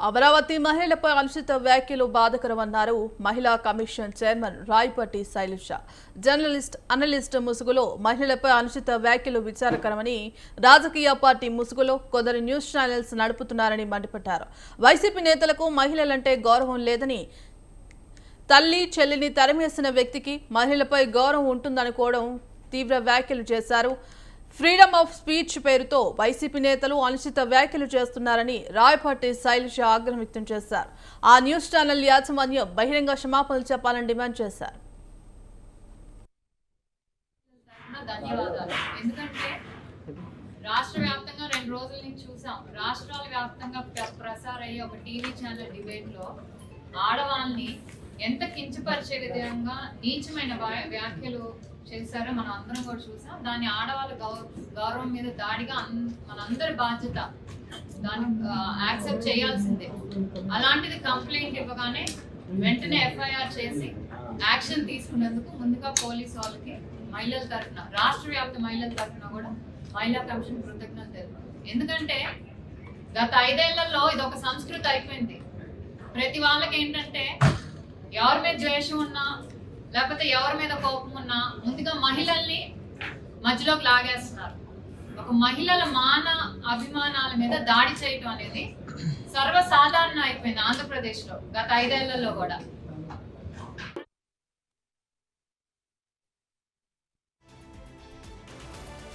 అమరావతి మహిళలపై అనుచిత వ్యాఖ్యలు బాధకరమన్నారు మహిళా commission chairman Rayapati Sailaja. Journalist analyst ముసుగులో మహిళలపై అనుచిత వ్యాఖ్యలు విచారకరమని, రాజకీయ పార్టీ ముసుగులో కొందరు న్యూస్ ఛానల్స్ నడుపుతున్నారని మండిపడ్డారు. వైసీపీ నేతలకు మహిళలంటే గౌరవం లేదని, తల్లి చెల్లిని తరిమేసిన వ్యక్తికి మహిళలపై గౌరవం ఉంటుందనుకోవడం తీవ్ర వ్యాఖ్యలు చేశారు. ఫ్రీడమ్ ఆఫ్ స్పీచ్ పేరుతో వైసీపీ నేతలు అనుచిత వ్యాఖ్యలు చేస్తున్నారని రాయపట్టి శైలజ ఆగ్రహం వ్యక్తం చేశారు. ఆ న్యూస్ ఛానల్ యాజమాన్యం బహిరంగ క్షమాపణలు చెప్పాలని డిమాండ్ చేశారు. రాష్ట్ర వ్యాప్తంగా 2 రోజుల నుంచి చూసాం. రాష్ట్రాల వ్యాప్తంగా ప్రసారయ్యే ఒక టీవీ ఛానల్ డిబేట్ లో ఆడవాళ్ళని ఎంత కించపరిచే విధంగా నీచమైన వ్యాఖ్యలు చేశారో మనం అందరం కూడా చూసాం. దాని ఆడవాళ్ళ గౌరవం మీద దాడిగా మనందరి బాధ్యత, దాన్ని యాక్సెప్ట్ చేయాల్సిందే. అలాంటిది కంప్లైంట్ ఇవ్వగానే వెంటనే ఎఫ్ఐఆర్ చేసి యాక్షన్ తీసుకునేందుకు ముందుగా పోలీసు వాళ్ళకి మహిళల తరఫున, రాష్ట్ర వ్యాప్త మహిళల తరఫున కూడా మహిళా కమిషన్ కృతజ్ఞతలు తెలుపుతాం. ఎందుకంటే గత 5 ఏళ్లలో ఇది ఒక సంస్కృతి అయిపోయింది. ప్రతి వాళ్ళకి ఏంటంటే ఎవరి మీద ద్వేషం ఉన్నా లేకపోతే ఎవరి మీద కోపం ఉన్నా ముందుగా మహిళల్ని మధ్యలోకి లాగేస్తున్నారు. ఒక మహిళల అభిమానాల మీద దాడి చేయటం అనేది సర్వసాధారణ అయిపోయింది ఆంధ్రప్రదేశ్లో గత 5 ఏళ్లలో కూడా.